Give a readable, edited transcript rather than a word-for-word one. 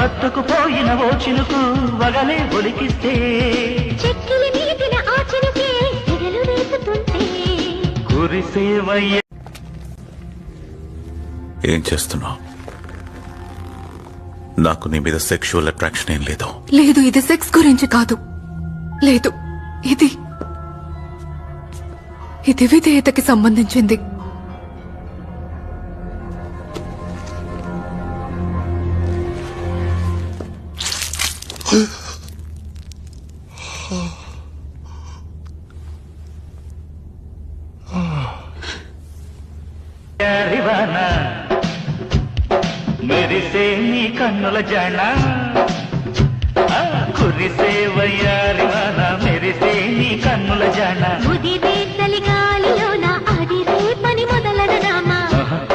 హత్తుకుపోయిన ఓ చినుకు వగలే ఒలికిస్తే చెక్కిలి మీదిన ఆ చినుకే ఎగలు రేపుతుంటే కురిసేవయ్య. ఏం చేస్తున్నావు? నాకు నీ మీద సెక్షువల్ అట్రాక్షన్ ఏం లేదు. లేదు, ఇది సెక్స్ గురించి కాదు. లేదు, ఇది విధేయతకి సంబంధించింది. మెరిసే నీ కన్నుల జాణ కురిసే వయ్యారివాన మెరిసే నీ కన్నుల జాణ ముదిరే